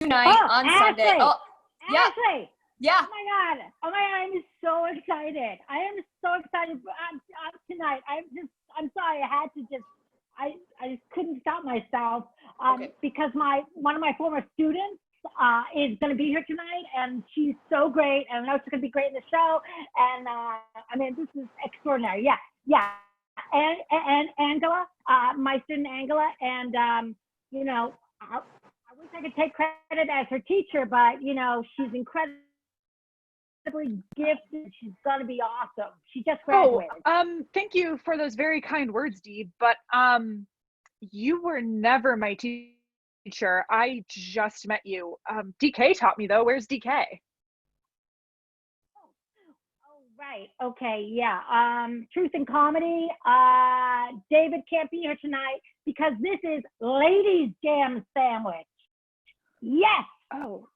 tonight on Sunday. Oh, yeah. Ashley. Yeah. Oh my God. I'm so excited. I am so excited tonight. I'm sorry. I just couldn't stop myself Okay. because one of my former students is going to be here tonight, and she's so great. And I know she's going to be great in the show. And I mean, this is extraordinary. Yeah. And Angela, my student Angela, and you know, I wish I could take credit as her teacher, but you know, she's incredibly gifted. She's gonna be awesome. She just graduated. Thank you for those very kind words, Dee. But you were never my teacher. I just met you. DK taught me though. Where's DK? Oh, right. Okay. Yeah. Truth and comedy. David can't be here tonight because this is Ladies Jam Sandwich. Yes. Oh.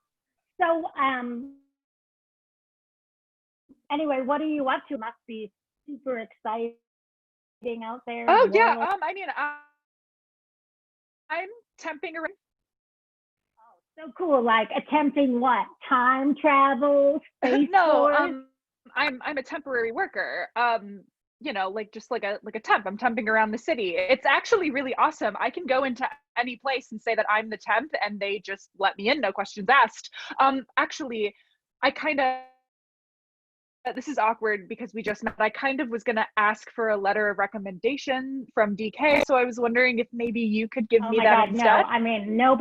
So, anyway, what are you up to? Must be super exciting out there. Oh yeah. I mean, I'm temping around. Oh, so cool. Like attempting what? Time travel? Space No. Force? I'm a temporary worker. You know, like just like a temp. I'm temping around the city. It's actually really awesome. I can go into any place and say that I'm the temp, and they just let me in, no questions asked. Actually, I kind of. This is awkward because we just met. I kind of was going to ask for a letter of recommendation from DK, so I was wondering if maybe you could give me that instead. No, I mean, no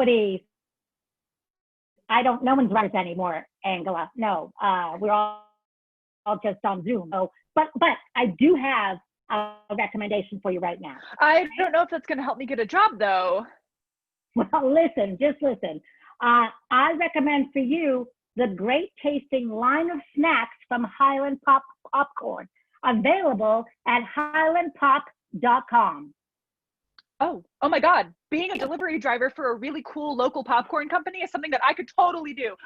one's writers anymore, Angela. No, we're all just on Zoom. So, but I do have a recommendation for you right now. I don't know if that's going to help me get a job, though. Well, just listen. I recommend for you the great tasting line of snacks from Highland Popcorn, available at highlandpop.com. Oh my God. Being a delivery driver for a really cool local popcorn company is something that I could totally do.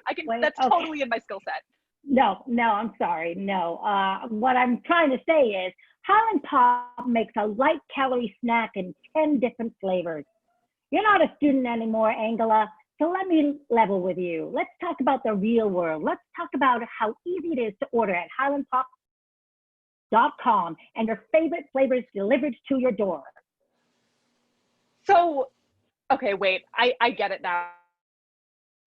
That's totally in my skill set. No, I'm sorry. No, what I'm trying to say is Highland Pop makes a light calorie snack in 10 different flavors. You're not a student anymore, Angela. So let me level with you. Let's talk about the real world. Let's talk about how easy it is to order at highlandpop.com and your favorite flavors delivered to your door. So, okay, wait, I get it now.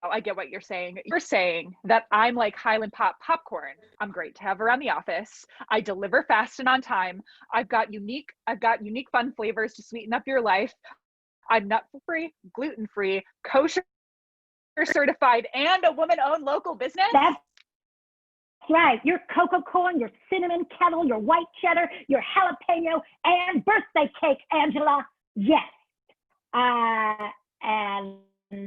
I get what you're saying. You're saying that I'm like Highland Pop popcorn. I'm great to have around the office. I deliver fast and on time. I've got unique fun flavors to sweeten up your life. I'm nut-free, gluten-free, kosher certified, and a woman-owned local business. That's right. Your cocoa corn, your cinnamon kettle, your white cheddar, your jalapeno, and birthday cake, Angela. Yes. And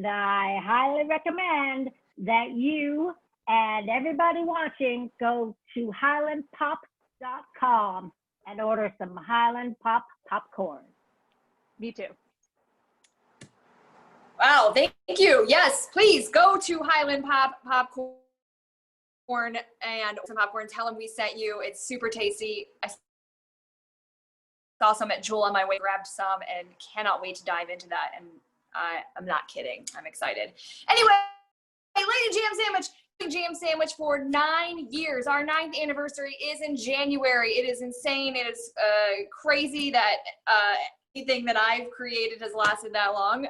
I highly recommend that you and everybody watching go to highlandpop.com and order some Highland Pop popcorn. Me too. Wow, thank you. Yes, please go to Highland Popcorn and some popcorn. Tell them we sent you. It's super tasty. I saw some at Jewel on my way, grabbed some, and cannot wait to dive into that. And I'm not kidding. I'm excited. Anyway, Lady Jam Sandwich for 9 years. Our 9th anniversary is in January. It is insane. It is crazy that anything that I've created has lasted that long.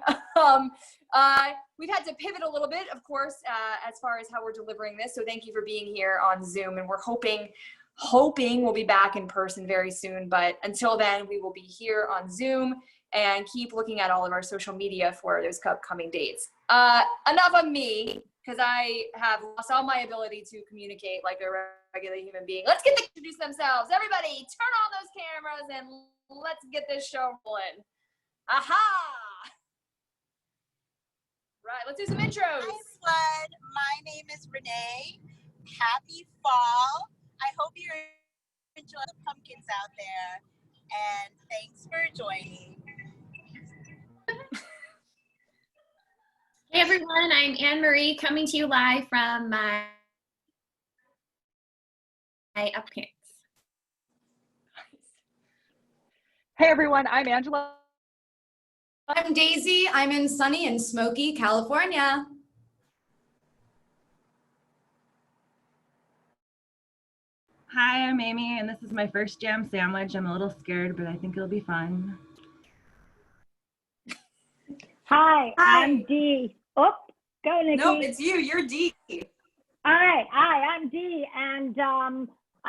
We've had to pivot a little bit, of course, as far as how we're delivering this. So thank you for being here on Zoom. And we're hoping we'll be back in person very soon. But until then, we will be here on Zoom and keep looking at all of our social media for those upcoming dates. Enough of me, because I have lost all my ability to communicate like a regular human being. Let's get them to introduce themselves. Everybody, turn on those cameras and let's get this show rolling. Aha! Right, let's do some intros. Hi everyone, my name is Renee. Happy fall. I hope you're enjoying the pumpkins out there. And thanks for joining. Hey everyone, I'm Anne-Marie coming to you live from my upcamps. Hey everyone, I'm Angela. I'm Daisy. I'm in sunny and smoky California. Hi, I'm Amy, and this is my first jam sandwich. I'm a little scared, but I think it'll be fun. Hi, Hi. I'm Dee. Oh, go, Nikki. Nope, it's you. You're D. Hi, I'm Dee, and I'm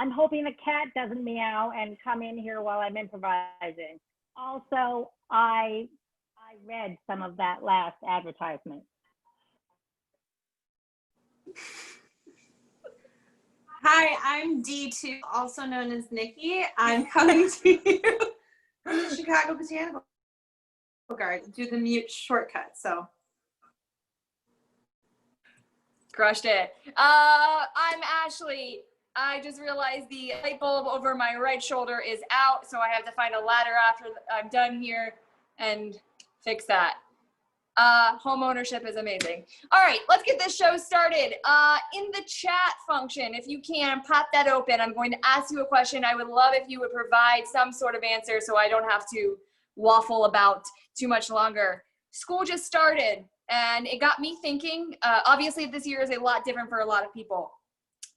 hoping the cat doesn't meow and come in here while I'm improvising. Also, I read some of that last advertisement. Hi, I'm D2, also known as Nikki. I'm coming to you from the Chicago Botanical Garden through the mute shortcut. So Crushed it. I'm Ashley. I just realized the light bulb over my right shoulder is out, so I have to find a ladder after I'm done here and fix that. Home ownership is amazing. All right, let's get this show started. In the chat function, if you can, pop that open. I'm going to ask you a question. I would love if you would provide some sort of answer so I don't have to waffle about too much longer. School just started, and it got me thinking. Obviously, this year is a lot different for a lot of people,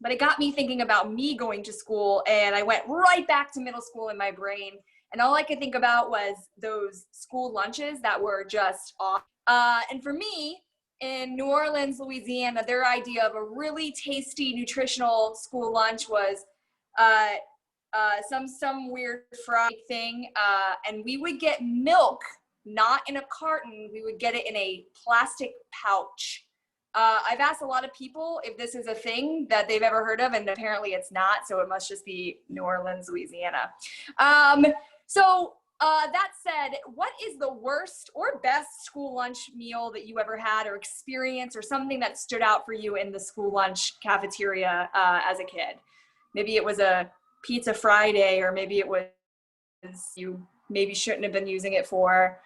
but it got me thinking about me going to school, and I went right back to middle school in my brain. And all I could think about was those school lunches that were just awesome. And for me, in New Orleans, Louisiana, their idea of a really tasty, nutritional school lunch was some weird fried thing. And we would get milk, not in a carton. We would get it in a plastic pouch. I've asked a lot of people if this is a thing that they've ever heard of, and apparently it's not, so it must just be New Orleans, Louisiana. That said, what is the worst or best school lunch meal that you ever had or experience, or something that stood out for you in the school lunch cafeteria as a kid? Maybe it was a Pizza Friday, or maybe it was you maybe shouldn't have been using it for.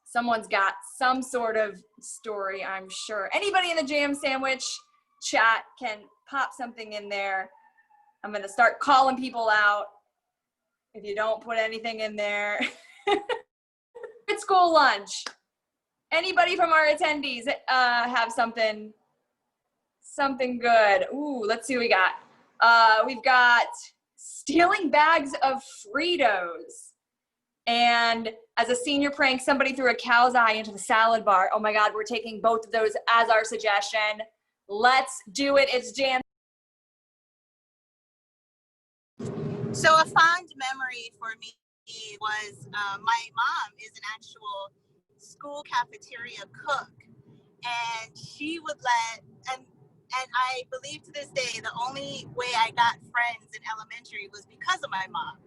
Someone's got some sort of story, I'm sure. Anybody in the jam sandwich chat can pop something in there. I'm going to start calling people out if you don't put anything in there. Good school lunch. Anybody from our attendees have something good? Ooh, let's see what we got. We've got stealing bags of Fritos. And as a senior prank, somebody threw a cow's eye into the salad bar. Oh my God, we're taking both of those as our suggestion. Let's do it. It's jam. So a fond memory for me was my mom is an actual school cafeteria cook, and she would and I believe to this day the only way I got friends in elementary was because of my mom.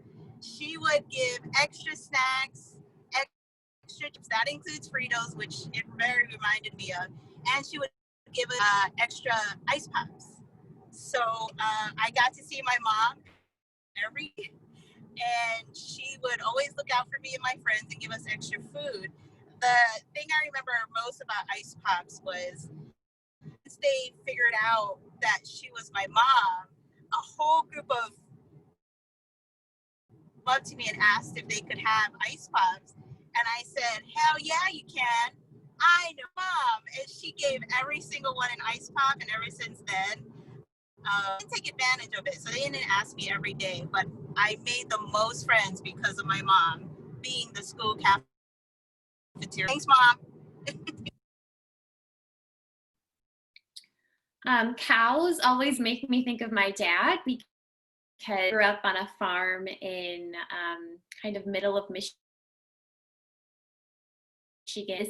She would give extra snacks, extra chips, that includes Fritos, which it very reminded me of, and she would give us extra ice pops. So I got to see my mom every, and she would always look out for me and my friends and give us extra food. The thing I remember most about ice pops was once they figured out that she was my mom, a whole group of up to me and asked if they could have ice pops, and I said, hell yeah, you can. I know mom, and she gave every single one an ice pop, and ever since then I didn't take advantage of it, so they didn't ask me every day, but I made the most friends because of my mom being the school cafeteria. Thanks, Mom. Cows always make me think of my dad because I grew up on a farm in kind of middle of Michigan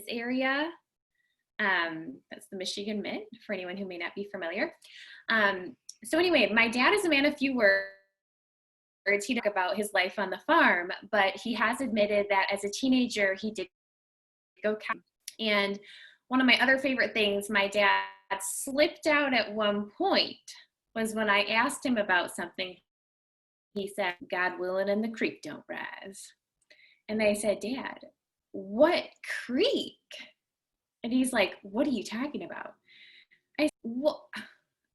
area. That's the Michigan Mid, for anyone who may not be familiar. So anyway, my dad is a man of few words. He talked about his life on the farm, but he has admitted that as a teenager, he did go cow. And one of my other favorite things my dad slipped out at one point was when I asked him about something. He said, God willing and the creek don't rise. And I said, Dad, what creek? And he's like, what are you talking about?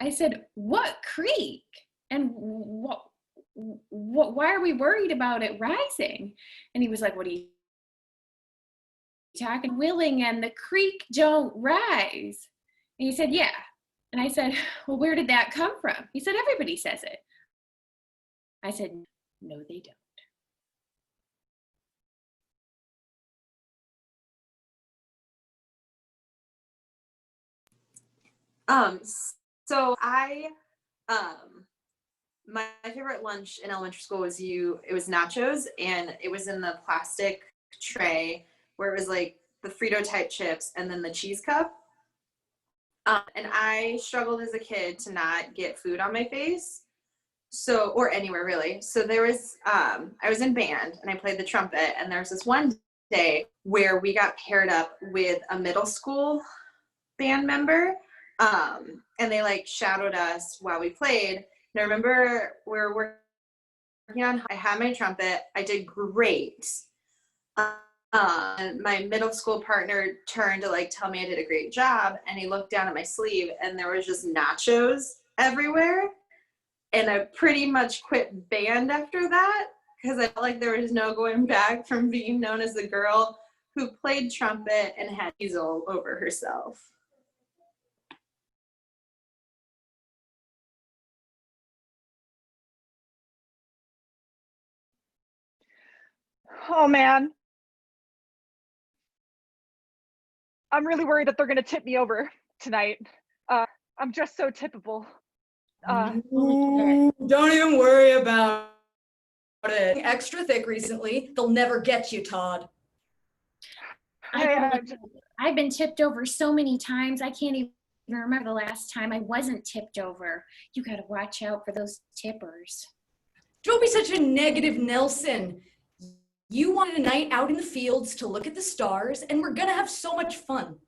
I said, what creek? And why are we worried about it rising? And he was like, what are you talking? Willing and the creek don't rise. And he said, yeah. And I said, well, where did that come from? He said, everybody says it. I said, no, they don't. So my favorite lunch in elementary school was it was nachos, and it was in the plastic tray where it was like the Frito type chips and then the cheese cup. And I struggled as a kid to not get food on my face. So, or anywhere really. So there was, I was in band and I played the trumpet, and there was this one day where we got paired up with a middle school band member. And they like shadowed us while we played. And I remember we were working on, I had my trumpet, I did great. My middle school partner turned to like tell me I did a great job, and he looked down at my sleeve and there was just nachos everywhere. And I pretty much quit band after that because I felt like there was no going back from being known as the girl who played trumpet and had measles over herself. Oh man. I'm really worried that they're gonna tip me over tonight. I'm just so tippable. Ooh, don't even worry about it. Extra thick recently. They'll never get you, Todd. I've been tipped over so many times. I can't even remember the last time I wasn't tipped over. You got to watch out for those tippers. Don't be such a negative Nelson. You wanted a night out in the fields to look at the stars, and we're gonna have so much fun.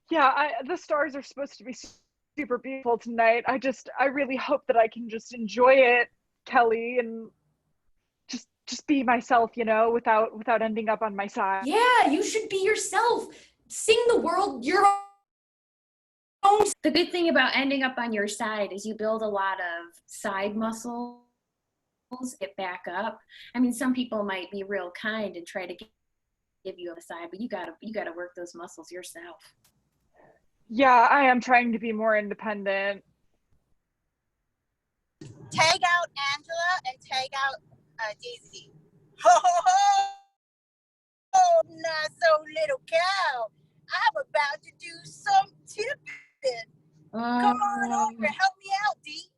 Yeah, the stars are supposed to be super beautiful tonight. I really hope that I can just enjoy it, Kelly, and just be myself, you know, without ending up on my side. Yeah, you should be yourself. Sing the world your own. The good thing about ending up on your side is you build a lot of side muscles, get back up. I mean, some people might be real kind and try to give you a side, but you gotta work those muscles yourself. Yeah, I am trying to be more independent. Tag out Angela and tag out Daisy. Ho ho ho! Oh, not so little cow. I'm about to do some tipping. Come on over, help me out, D.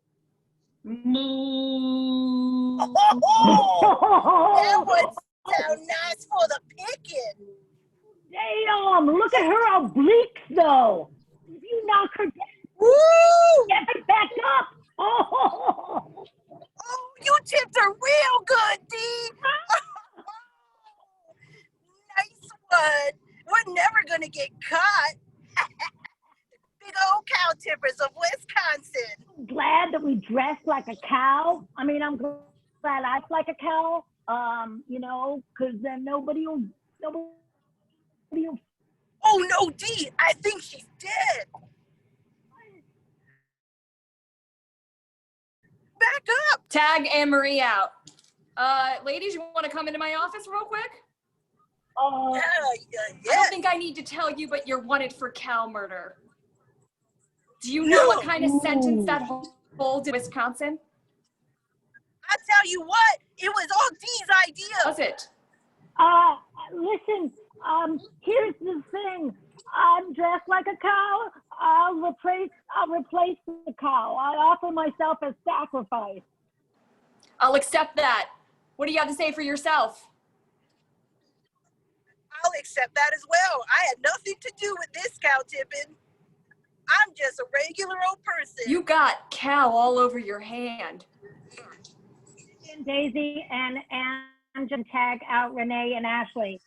Moo. That would sound nice for the picking. Damn, look at her obliques though. If you knock her down, Woo! get back up. Oh, You tipped her real good, D. Nice one. We're never gonna get caught. Big old cow tippers of Wisconsin. I'm glad that we dressed like a cow. I mean, I'm glad I look like a cow. You know, because then nobody will. Oh no, D. I think she's dead. Back up. Tag Anne-Marie out. Ladies, you want to come into my office real quick? Yeah. I don't think I need to tell you, but you're wanted for cow murder. Do you know what kind of sentence that holds in Wisconsin? I tell you what, it was all D's idea. Was it? Listen, here's the thing. I'm dressed like a cow. I'll replace the cow. I'll offer myself as sacrifice. I'll accept that. What do you have to say for yourself? I'll accept that as well. I had nothing to do with this cow tipping. I'm just a regular old person. You got cow all over your hand. And Daisy and just tag out Renee and Ashley.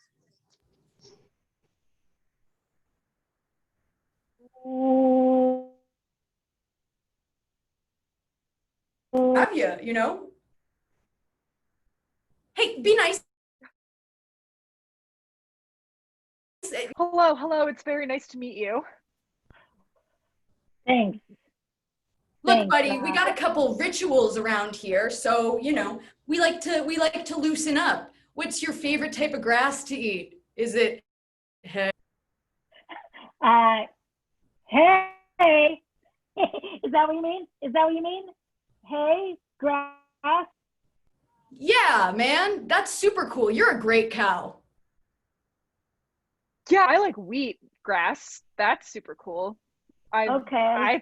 Ooh. Have you know? Hey, be nice. Hello, it's very nice to meet you. Thanks. Look, Thanks, buddy, we got a couple rituals around here, so you know, we like to loosen up. What's your favorite type of grass to eat? Is it hay? Hey. Is that what you mean? Hey, grass. Yeah, man, that's super cool. You're a great cow. Yeah, I like wheat grass. That's super cool. Okay. I'm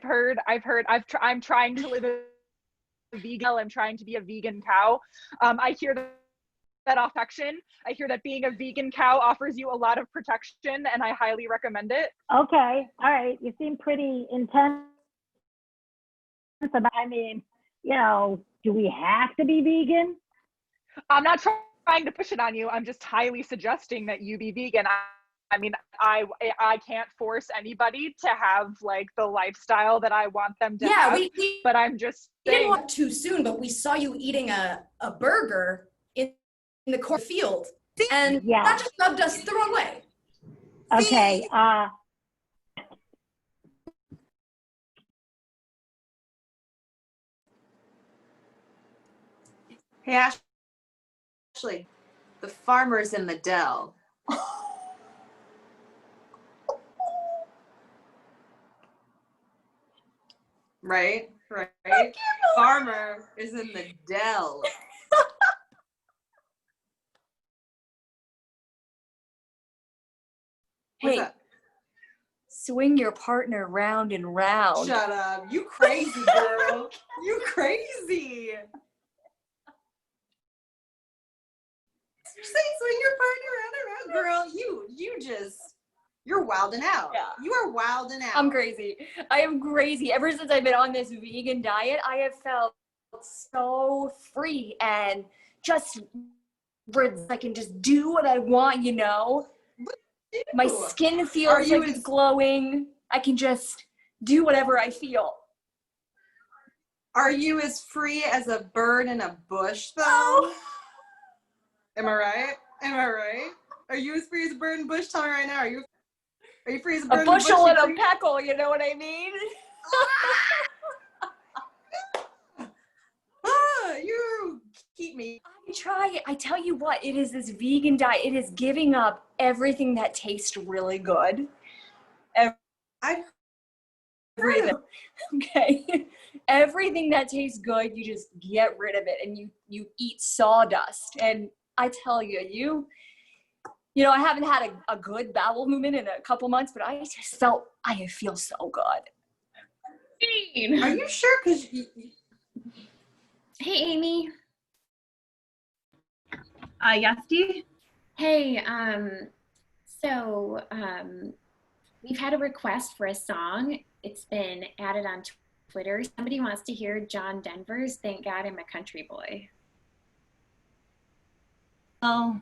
trying to live a vegan. I'm trying to be a vegan cow. I hear that affection. I hear that being a vegan cow offers you a lot of protection, and I highly recommend it. Okay. All right. You seem pretty intense about, I mean, you know, do we have to be vegan? I'm not trying to push it on you. I'm just highly suggesting that you be vegan. I mean, I can't force anybody to have like the lifestyle that I want them to have. But I'm just saying. We didn't walk too soon, but we saw you eating a burger in the cornfield, and that just rubbed us the wrong way. Okay. Hey, Ashley, the farmer's in the dell. Right? Farmer is in the dell. Hey, swing your partner round and round. Shut up. You crazy, girl. You crazy. You're saying swing your partner round and round, girl. You're wilding out. Yeah. You are wilding out. I'm crazy. I am crazy. Ever since I've been on this vegan diet, I have felt so free and just I can just do what I want, you know? My skin feels like it's glowing. I can just do whatever I feel. Are you as free as a bird in a bush, though? Oh. Am I right? Are you as free as a bird in a bush? Tell me right now. Are you free as a bird in a bush? A bushel and a peckle, you know what I mean? You keep me. I try it. I tell you what, it is this vegan diet. It is giving up everything that tastes really good. Everything. Okay. Everything that tastes good, you just get rid of it and you eat sawdust. And I tell you, you know, I haven't had a good bowel movement in a couple months, but I feel so good. Are you sure? Because Hey, Amy. Yes, Dee? Hey, we've had a request for a song. It's been added on Twitter. Somebody wants to hear John Denver's "Thank God I'm a Country Boy." Well,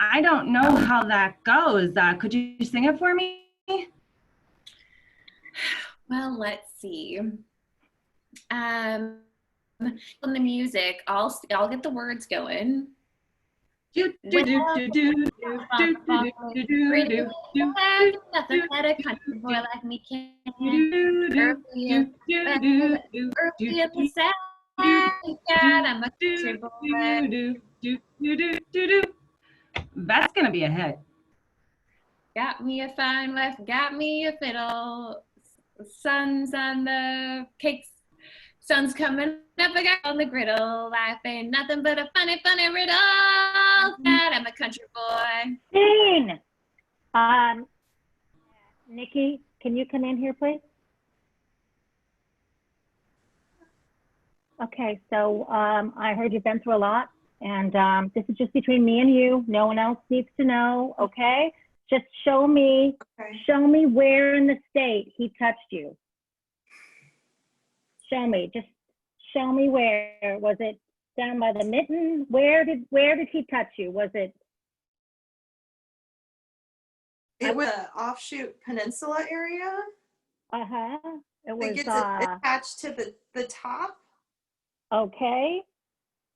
I don't know how that goes. Could you sing it for me? Well, let's see. On the music, I'll get the words going. Nothing that a country boy like me can. Early in the South, God, I'm a country boy. That's gonna be a hit. Got me a fine wife, got me a fiddle. Sun's on the cakes. Sun's coming up again on the griddle. Life ain't nothing but a funny, funny riddle. God, I'm a country boy. Dean! Nikki, can you come in here, please? Okay, so I heard you've been through a lot, and this is just between me and you. No one else needs to know, okay? Just show me where in the state he touched you. Just show me where. Was it down by the mitten? Where did he touch you? Was it? It was an offshoot peninsula area. It was. It gets attached to the top. Okay.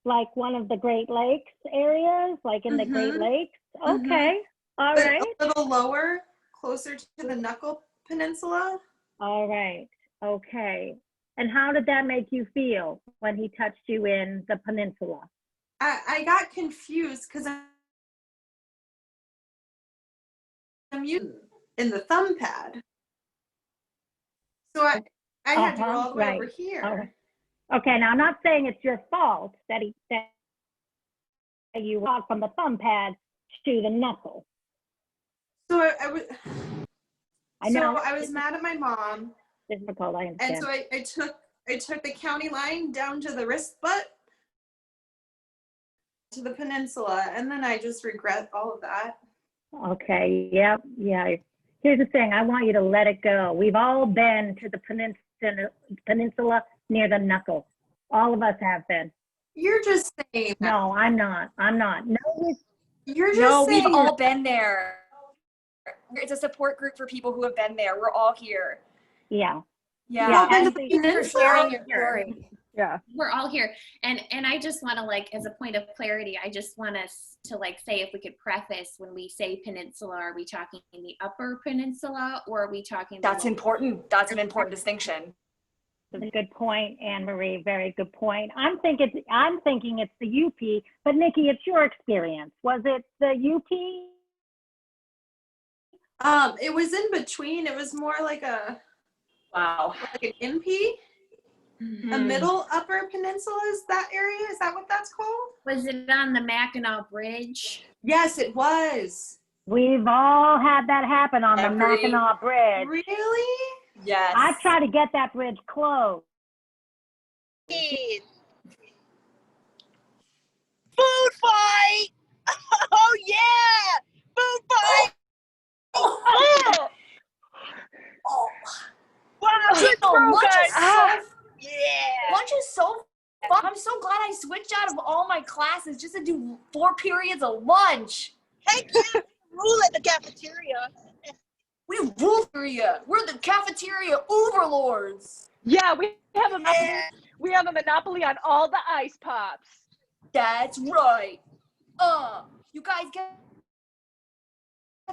Like one of the Great Lakes areas, like in the Great Lakes. Okay. All right. A little lower, closer to the Knuckle Peninsula. All right. Okay. And how did that make you feel when he touched you in the peninsula? I got confused because I'm using in the thumb pad. So I had to go all the way over here. Okay, now I'm not saying it's your fault that you walk from the thumb pad to the knuckle. So I know. So I was mad at my mom. Difficult, I understand. And so I took the county line down to the wrist butt to the peninsula, and then I just regret all of that. Okay, yeah. Here's the thing, I want you to let it go. We've all been to the peninsula near the knuckle. All of us have been. You're just saying that. No, I'm not. No, You're just saying we've all been there. It's a support group for people who have been there. We're all here. yeah. Yeah. And Thanks for sharing your story. Yeah. We're all here. And I just want to, like, as a point of clarity, I just want us to, like, say, if we could preface, when we say peninsula, are we talking in the upper peninsula, or are we talking? That's important. That's an important distinction. That's a good point, Anne Marie. Very good point. I'm thinking it's the UP, but Nikki, it's your experience. Was it the UP? It was in between. It was more like a like an MP. Mm-hmm. A middle upper peninsula, is that area? Is that what that's called? Was it on the Mackinac Bridge? Yes, it was. We've all had that happen on the Mackinac Bridge. Really? Yes. I try to get that bridge closed. Food fight! Oh yeah! Food fight! Oh! Wow, Lunch is so yeah! lunch is so fun. I'm so glad I switched out of all my classes just to do 4 periods of lunch. Hey, kid, rule at the cafeteria. We rule cafeteria. We're the cafeteria overlords. Yeah, we have a monopoly on all the ice pops. That's right. You guys guess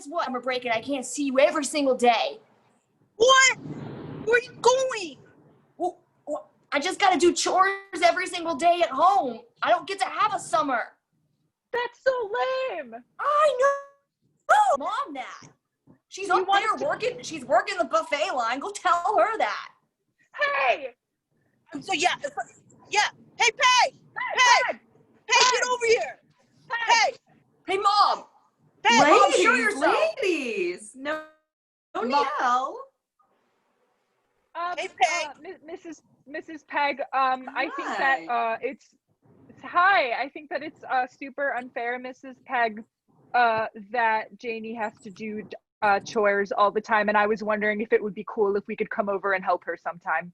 what? Summer break and I can't see you every single day. What? Where are you going? Well, I just gotta do chores every single day at home. I don't get to have a summer. That's so lame. I know. Mom, that. She's up there working. She's working the buffet line. Go tell her that. Hey. So yeah. Hey, Peg. Hey, get over here. Hey, Mom. Hey, Mom, show yourself. Ladies. No yell. Hey, Peg. Mrs. Peg, I think that it's hi. I think that it's super unfair, Mrs. Peg, that Janie has to do chores all the time, and I was wondering if it would be cool if we could come over and help her sometime.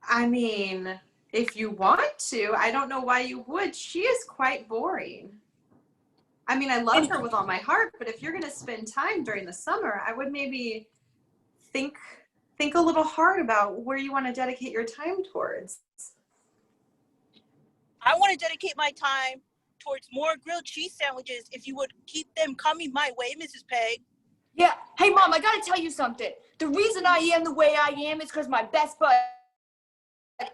I mean, if you want to, I don't know why you would. She is quite boring. I mean, I love her with all my heart, but if you're going to spend time during the summer, I would maybe think a little hard about where you want to dedicate your time towards. I want to dedicate my time towards more grilled cheese sandwiches if you would keep them coming my way, Mrs. Peg. Yeah. Hey, Mom, I gotta tell you something. The reason I am the way I am is because my best bud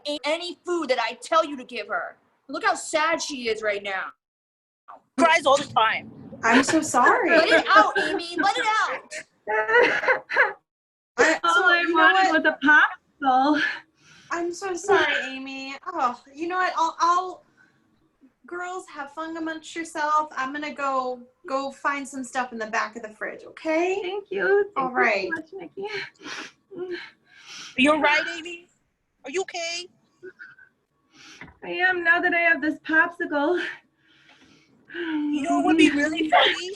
ain't any food that I tell you to give her. Look how sad she is right now. Cries all the time. I'm so sorry. Let it out, Amy. Let it out. All I wanted was a popsicle. I'm so sorry, Amy. Oh, you know what? I'll girls, have fun amongst yourself. I'm gonna go find some stuff in the back of the fridge, okay? Thank you. All right. Thank you so much, Nikki. You're right, Amy? Are you okay? I am, now that I have this popsicle. You know what would be really funny?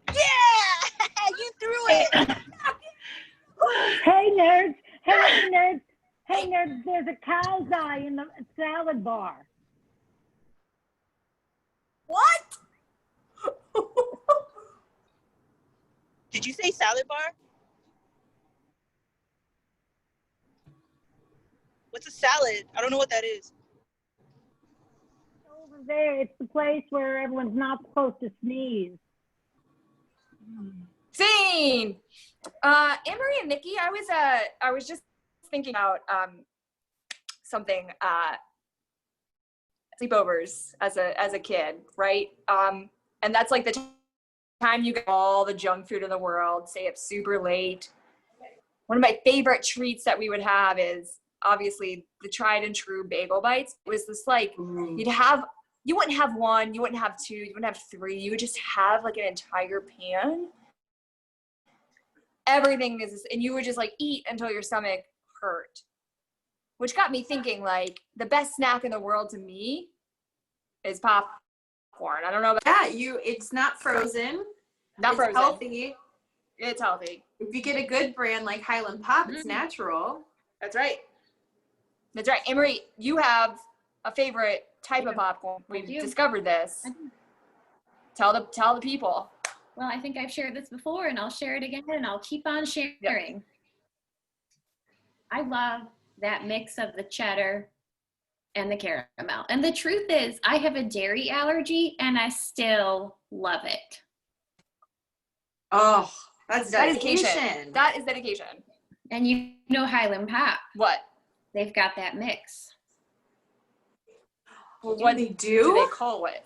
Yeah! You threw it! Hey, nerds. Hey, nerds. Hey, nerds, there's a cow's eye in the salad bar. What? Did you say salad bar? What's a salad? I don't know what that is. Over there, it's the place where everyone's not supposed to sneeze. Scene. Anne-Marie and Nikki, I was just thinking about something. Sleepovers as a kid, right? And that's like the time you get all the junk food in the world, stay up super late. One of my favorite treats that we would have is obviously the tried and true bagel bites. It was this like, you wouldn't have one, you wouldn't have two, you wouldn't have three. You would just have like an entire pan. Everything is, and you would just like eat until your stomach hurt. Which got me thinking, like, the best snack in the world to me is popcorn. I don't know about it's not frozen. Not frozen. It's healthy. It's healthy. If you get a good brand like Highland Pop, it's natural. That's right. That's right. Emery, you have a favorite type of popcorn. We've discovered this. Tell the people. Well, I think I've shared this before, and I'll share it again, and I'll keep on sharing. Yep. I love that mix of the cheddar and the caramel. And the truth is, I have a dairy allergy, and I still love it. Oh, that's dedication. That is dedication. And you know Highland Pop. What? They've got that mix. Well, what do they call it?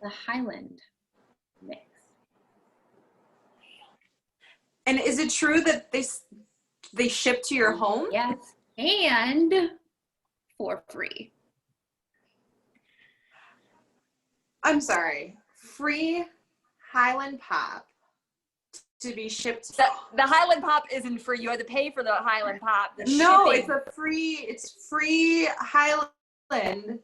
The Highland mix. And is it true that they ship to your home? Yes, and for free. I'm sorry, free Highland Pop to be shipped. The Highland Pop isn't free. You had to pay for the Highland Pop. No, shipping. It's free Highland.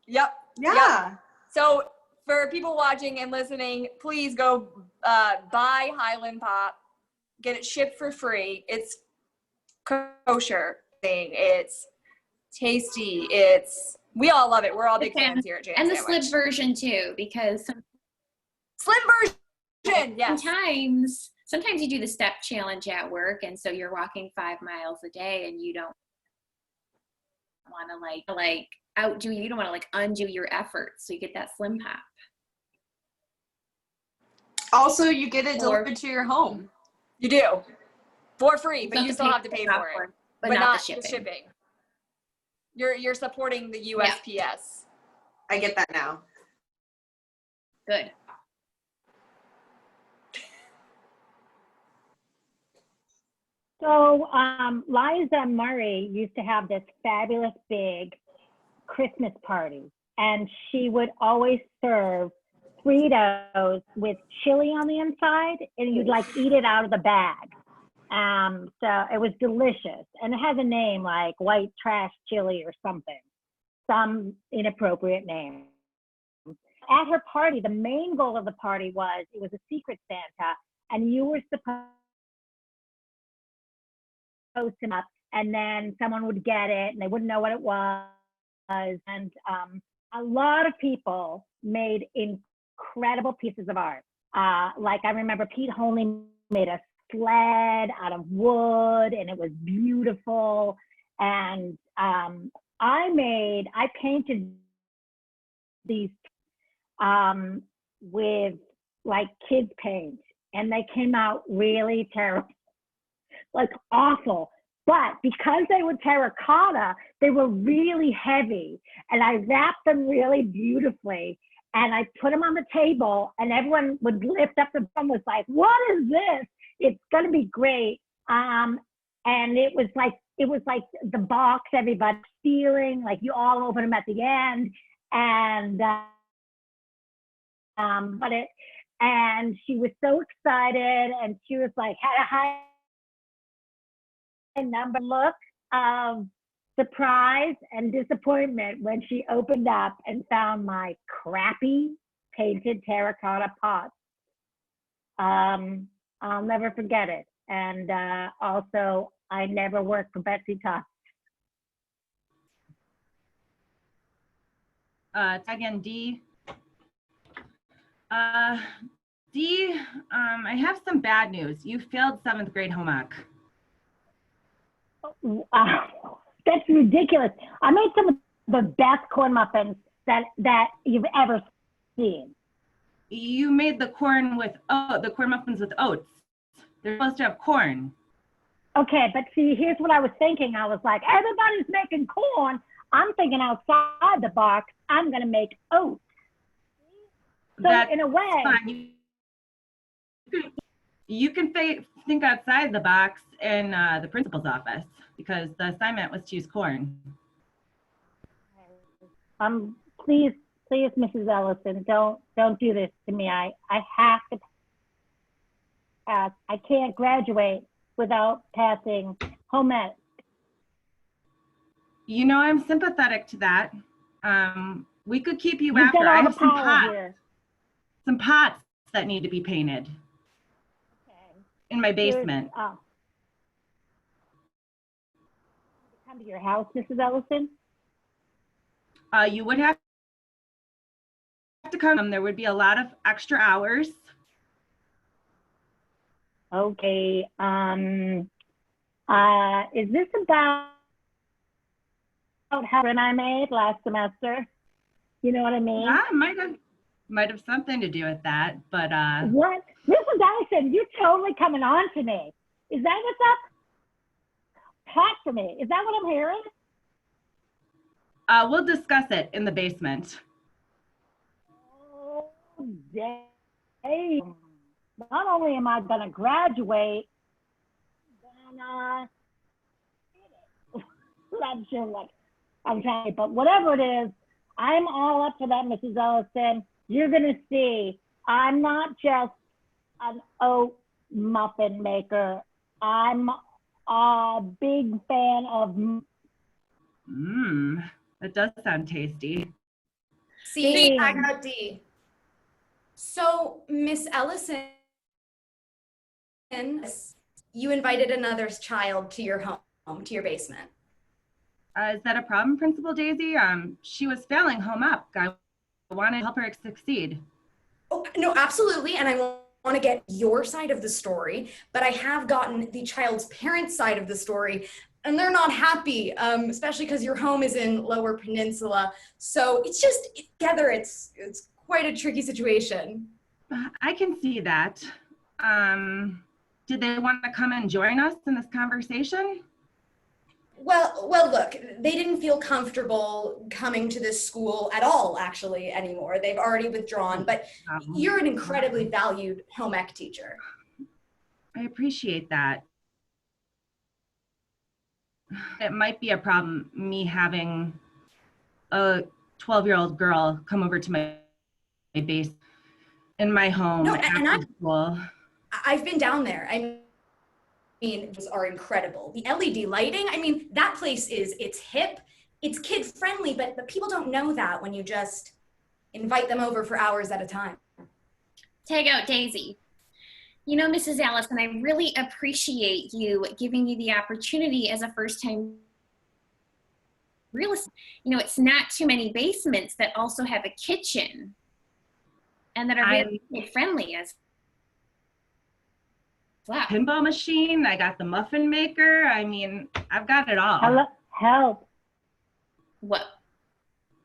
Yep. Yeah. Yep. So for people watching and listening, please go buy Highland Pop. Get it shipped for free. It's kosher thing. It's tasty. We all love it. We're all big fans here at Jam And the Sandwich. slip version too, because slim version. Yes. Sometimes you do the step challenge at work, and so you're walking 5 miles a day, and you don't want to like outdo. You don't want to like undo your efforts, so you get that slim pop. Also, you get it delivered to your home. You do, for free, but you still have to pay for it, but not the shipping. You're supporting the USPS. Yeah. I get that now. Good. So Liza Murray used to have this fabulous big Christmas party, and she would always serve Fritos with chili on the inside, and you'd like eat it out of the bag. So it was delicious, and it has a name like white trash chili or something, some inappropriate name. At her party, the main goal of the party was, it was a secret Santa, and you were supposed to him up, and then someone would get it, and they wouldn't know what it was. And a lot of people made incredible pieces of art. Like I remember Pete Holney made a sled out of wood, and it was beautiful. And I painted these with like kids paint, and they came out really terrible, like awful. But because they were terracotta, they were really heavy, and I wrapped them really beautifully, and I put them on the table, and everyone would lift up the phone, was like, what is this? It's gonna be great. And it was like the box, everybody stealing, like you all open them at the end, and and she was so excited, and she was like, had a high number look of surprise and disappointment when she opened up and found my crappy painted terracotta pot. I'll never forget it. And also, I never worked for Betsy Todd. Tag in D. D, I have some bad news. You failed 7th grade homework. That's ridiculous. I made some of the best corn muffins that you've ever seen. You made the corn muffins with oats. They're supposed to have corn. Okay, but see, here's what I was thinking. I was like, everybody's making corn. I'm thinking outside the box. I'm gonna make oats. So in a way, You can think outside the box in the principal's office because the assignment was to use corn. Please, Mrs. Ellison, don't do this to me. I have to pass. I can't graduate without passing home ec. You know, I'm sympathetic to that. We could keep you You've after. got all I the have some power pots, here. some pots that need to be painted Okay. in my basement. Come to your house, Mrs. Ellison? You would have to come. There would be a lot of extra hours. Okay. Is this about how I made last semester? You know what I mean? Yeah, might have something to do with that, but What? Mrs. Ellison, you're totally coming on to me. Is that what's up? Talk to me. Is that what I'm hearing? we'll discuss it in the basement. Oh, damn. Not only am I gonna graduate, I'm not sure what I'm trying, but whatever it is, I'm all up for that, Mrs. Ellison. You're gonna see, I'm not just an oat muffin maker. I'm a big fan of. That does sound tasty. See, I got D. So, Miss Ellison, you invited another child to your home, to your basement. Is that a problem, Principal Daisy? She was failing home ec. I want to help her succeed. Oh, no, absolutely. And I want to get your side of the story, but I have gotten the child's parents' side of the story, and they're not happy, especially because your home is in Lower Peninsula. So it's just, together, it's quite a tricky situation. I can see that. Did they want to come and join us in this conversation? Well, look, they didn't feel comfortable coming to this school at all, actually, anymore. They've already withdrawn, but you're an incredibly valued home ec teacher. I appreciate that. It might be a problem, me having a 12-year-old girl come over to my base in my home after school. I've been down there. I mean, those are incredible. The LED lighting, I mean, that place it's hip, it's kid friendly, but people don't know that when you just invite them over for hours at a time. Tag out Daisy. You know, Mrs. Allison, I really appreciate you giving me the opportunity as a first-time real estate. You know, it's not too many basements that also have a kitchen and that are very kid-friendly as well. Pinball machine, I got the muffin maker. I mean, I've got it all. Help. What?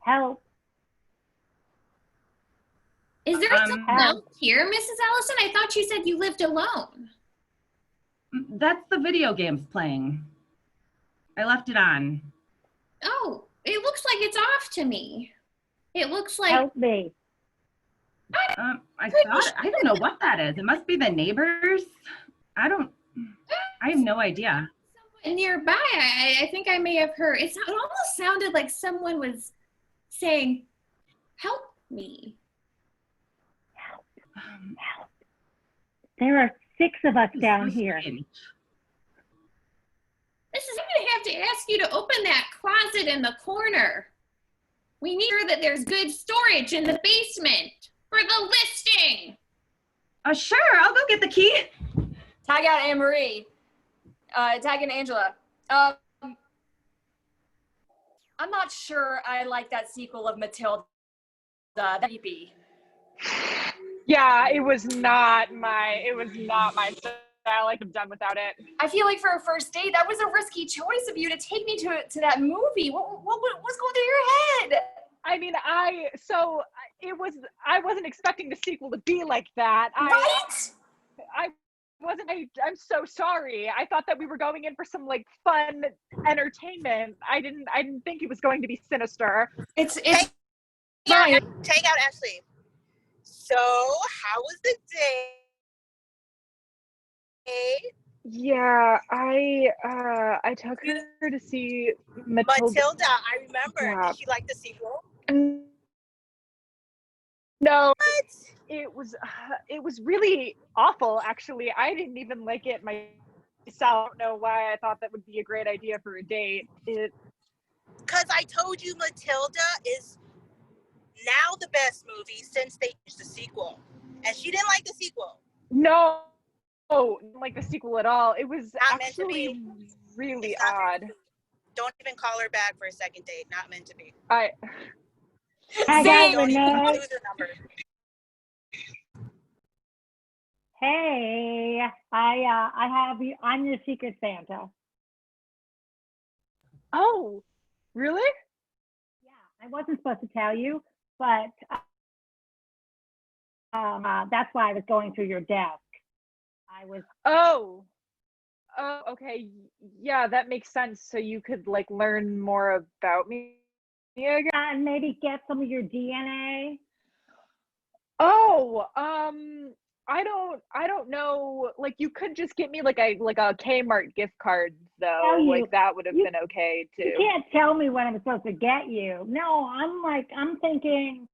Help. Is there someone else here, Mrs. Ellison? I thought you said you lived alone. That's the video games playing. I left it on. Oh, it looks like it's off to me. It looks like. Help me. I don't know what that is. It must be the neighbors. I have no idea. Nearby, I think I may have heard. It almost sounded like someone was saying, "Help me." Help. There are 6 of us down here. I'm gonna have to ask you to open that closet in the corner. We need sure that there's good storage in the basement for the listing. Sure, I'll go get the key. Tag out Anne Marie. Tag in Angela. I'm not sure I like that sequel of Matilda. Creepy. Yeah, it was not my style. Like, I'm done without it. I feel like for a first date, that was a risky choice of you to take me to that movie. What was going through your head? I mean, I wasn't expecting the sequel to be like that. I'm so sorry. I thought that we were going in for some like fun entertainment. I didn't think it was going to be sinister. It's Take out Ashley. So how was the day? Yeah, I took her to see Matilda. Matilda, I remember. Yeah. Did she like the sequel? No, What? it was really awful, actually. I didn't even like it myself. I don't know why I thought that would be a great idea for a date. Because I told you Matilda is now the best movie since they did the sequel. And she didn't like the sequel. No, didn't like the sequel at all. It was Not meant to actually be. really It's not odd. Don't even call her back for a second date. Not meant to be. I Same. got Don't even Renee. lose her number. Hey, I have you. I'm your secret Santa. Oh, really? Yeah, I wasn't supposed to tell you, but that's why I was going through your desk. I was. Oh, okay. Yeah, that makes sense. So you could like learn more about me again. And maybe get some of your DNA. Oh, I don't know. Like you could just get me like a Kmart gift card though. Like that would have been okay too. You can't tell me what I'm supposed to get you. No, I'm thinking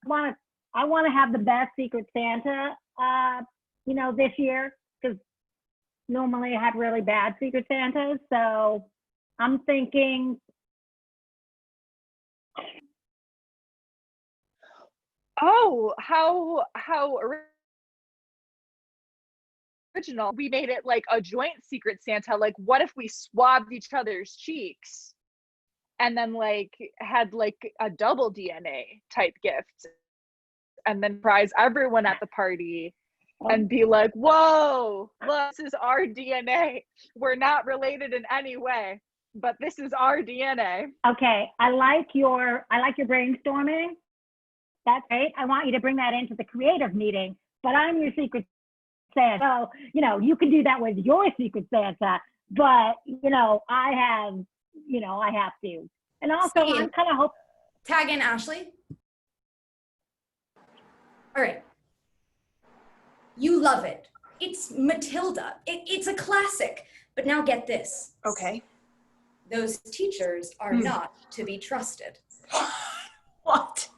I want to have the best Secret Santa this year, because normally I have really bad Secret Santas. So I'm thinking. Oh, how original. We made it like a joint Secret Santa. Like what if we swabbed each other's cheeks and then like had like a double DNA type gift and then prize everyone at the party and be like, whoa, look, this is our DNA. We're not related in any way, but this is our DNA. Okay, I like your brainstorming. That's great. I want you to bring that into the creative meeting, but I'm your Secret Santa. So, you can do that with your Secret Santa, but, I have to. And also, See, I'm kind of hoping. Tag in Ashley. All right. You love it. It's Matilda. It's a classic. But now get this. Okay. Those teachers are not to be trusted. What?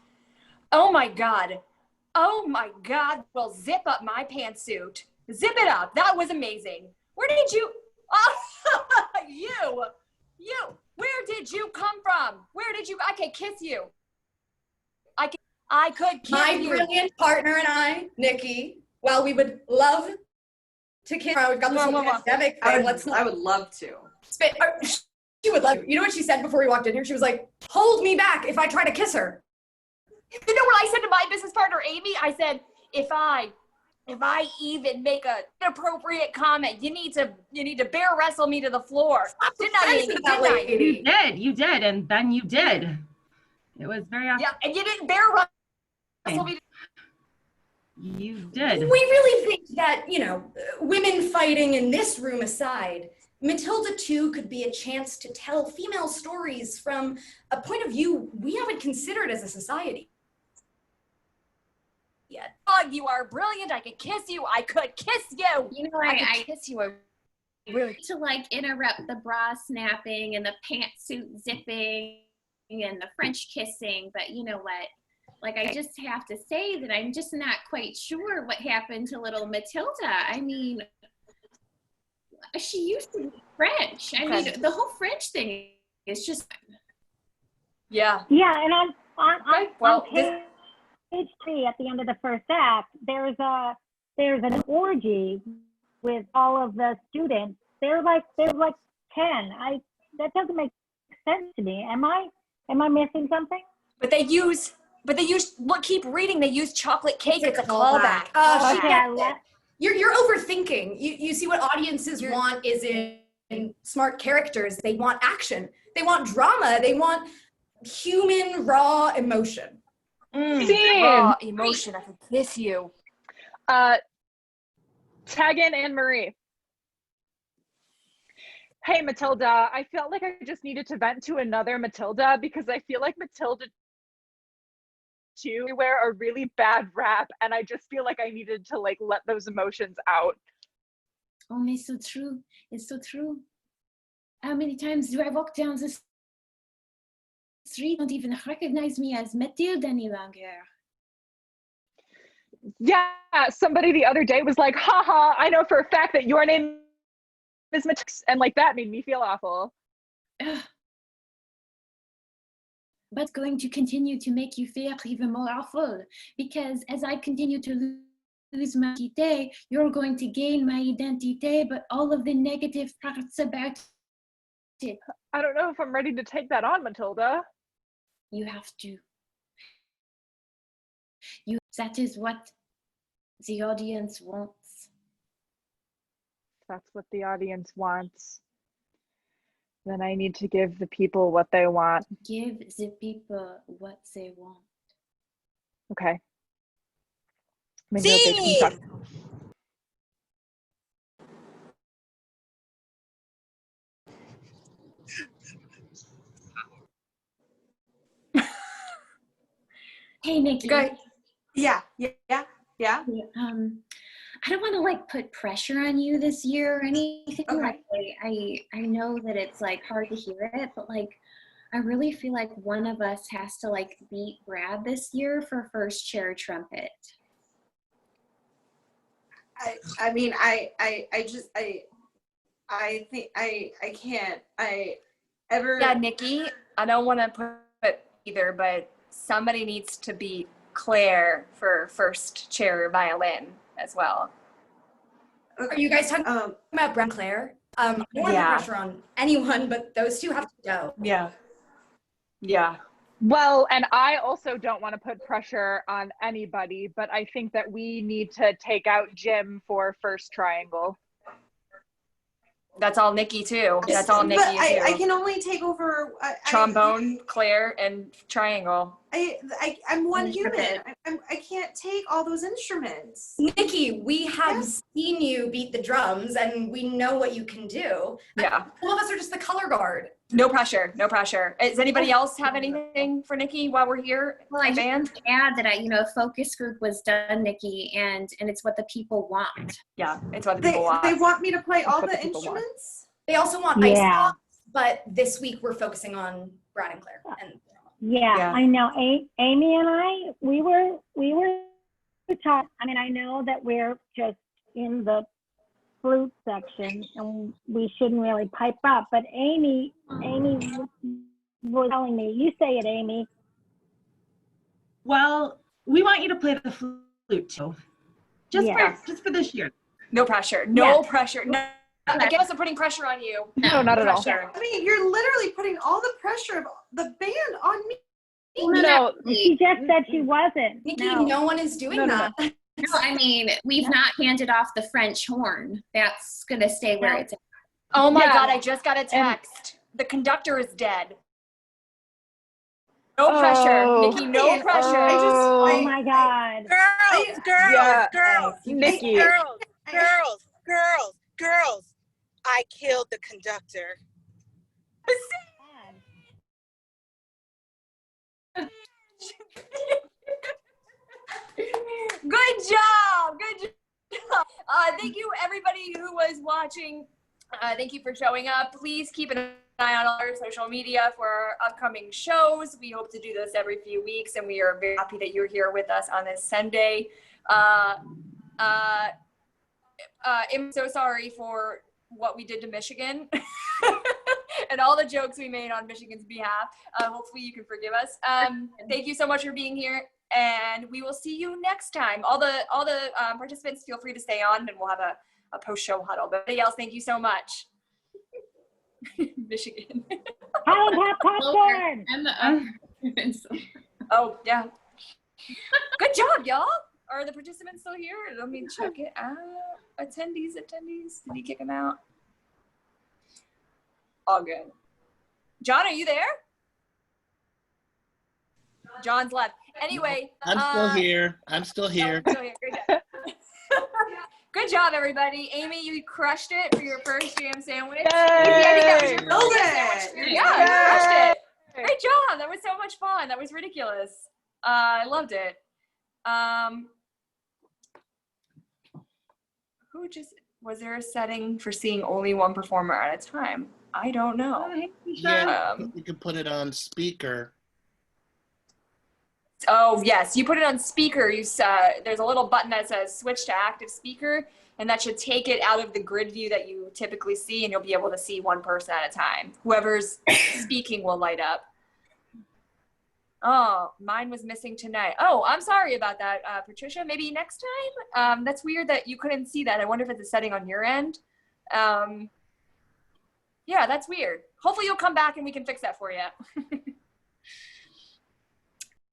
Oh my God. Oh my God. Well, zip up my pantsuit. Zip it up. That was amazing. Where did you? Oh, you. Where did you come from? Where did you? I could kiss you. I could kiss My you. brilliant partner and I, Nikki, while we would love to kiss, we've got this whole pandemic thing. I would love to. She would love to. You know what she said before we walked in here? She was like, hold me back if I try to kiss her. You know what I said to my business partner, Amy? I said, if I even make an inappropriate comment, you need to bear wrestle me to the floor. Didn't I, Amy? Didn't I? You did, and then you did. It was very awesome. Yeah, and you didn't bear wrestle me. You did. We really think that, women fighting in this room aside, Matilda 2 could be a chance to tell female stories from a point of view we haven't considered as a society yet. Dog, you are brilliant. I could kiss you. I could kiss you. You know, I I could kiss you. I really. to like interrupt the bra snapping and the pantsuit zipping and the French kissing, but you know what? Like, I just have to say that I'm just not quite sure what happened to little Matilda. I mean, she used to be French. I mean, the whole French thing is just. Yeah. Yeah, and on page 3 at the end of the first act, there's an orgy with all of the students. There's like 10. That doesn't make sense to me. Am I missing something? But they use. Look, keep reading. They use chocolate cake. It's a callback. Okay. You're overthinking. You see what audiences want is in smart characters. They want action. They want drama. They want human raw emotion. Raw emotion. I could kiss you. Tag in Anne-Marie. Hey, Matilda. I felt like I just needed to vent to another Matilda because I feel like Matilda 2 wear a really bad rap, and I just feel like I needed to like let those emotions out. Oh, mais so true. It's so true. How many times do I walk down the street, don't even recognize me as Mathilde any longer? Yeah, somebody the other day was like, haha, I know for a fact that your name is Mathilde, and like that made me feel awful. Ugh. But going to continue to make you feel even more awful, because as I continue to lose my identity, you're going to gain my identity, but all of the negative parts about it. I don't know if I'm ready to take that on, Matilda. You have to. That is what the audience wants. That's what the audience wants. Then I need to give the people what they want. Give the people what they want. Okay. Maybe I'll take some stuff. Hey, Nikki. Good. Yeah. I don't want to like put pressure on you this year or anything. Okay. Like I know that it's like hard to hear it, but like I really feel like one of us has to like beat Brad this year for first chair trumpet. I mean, I think I can't. Yeah, Nikki, I don't want to put either, but somebody needs to beat Claire for first chair violin as well. Are you guys talking about Brad and Claire? I don't want to Yeah. put pressure on anyone, but those two have to go. Yeah. Well, and I also don't want to put pressure on anybody, but I think that we need to take out Jim for first triangle. That's all Nikki too. That's all Nikki But too. I can only take over Trombone, Claire, and triangle. I'm one human. I can't take all those instruments. Nikki, we have seen you beat the drums and we know what you can do. Yeah. Some of us are just the color guard. No pressure. No pressure. Does anybody else have anything for Nikki while we're here? Well, I just want to add that a focus group was done, Nikki, and it's what the people want. Yeah, it's what the people want. They want me to play all the instruments? They also want ice pop, but this week we're focusing on Brad and Claire. And yeah, I know. Amy and I, we were taught. I mean, I know that we're just in the flute section and we shouldn't really pipe up, but Amy was telling me, you say it, Amy. Well, we want you to play the flute too. Just for this year. No pressure. No pressure. No. I guess I'm putting pressure on you. No, not at all. I mean, you're literally putting all the pressure of the band on me. No. She just said she wasn't. Nikki, no one is doing that. No, I mean, we've not handed off the French horn. That's going to stay where it's at. Oh my God, I just got a text. The conductor is dead. No pressure, Nikki, no pressure. Oh my God. Girls, Nikki. Girls. I killed the conductor. Good job. Thank you, everybody who was watching. Thank you for showing up. Please keep an eye on all our social media for our upcoming shows. We hope to do this every few weeks, and we are very happy that you're here with us on this Sunday. I'm so sorry for what we did to Michigan and all the jokes we made on Michigan's behalf. Hopefully you can forgive us. Thank you so much for being here, and we will see you next time. All the participants, feel free to stay on, and we'll have a post-show huddle. But everybody else, thank you so much. Michigan. Popcorn. Oh, yeah. Good job, y'all. Are the participants still here? Let me check it out. Attendees. Did he kick them out? All good. John, are you there? John's left. Anyway. I'm still here. Great job. Good job, everybody. Amy, you crushed it for your first jam sandwich. Yay! You crushed it. Great job. That was so much fun. That was ridiculous. I loved it. Was there a setting for seeing only one performer at a time? I don't know. Yeah, you can put it on speaker. Oh yes, you put it on speaker. There's a little button that says switch to active speaker, and that should take it out of the grid view that you typically see, and you'll be able to see one person at a time. Whoever's speaking will light up. Oh, mine was missing tonight. Oh, I'm sorry about that, Patricia. Maybe next time? That's weird that you couldn't see that. I wonder if it's a setting on your end. Yeah, that's weird. Hopefully you'll come back and we can fix that for you.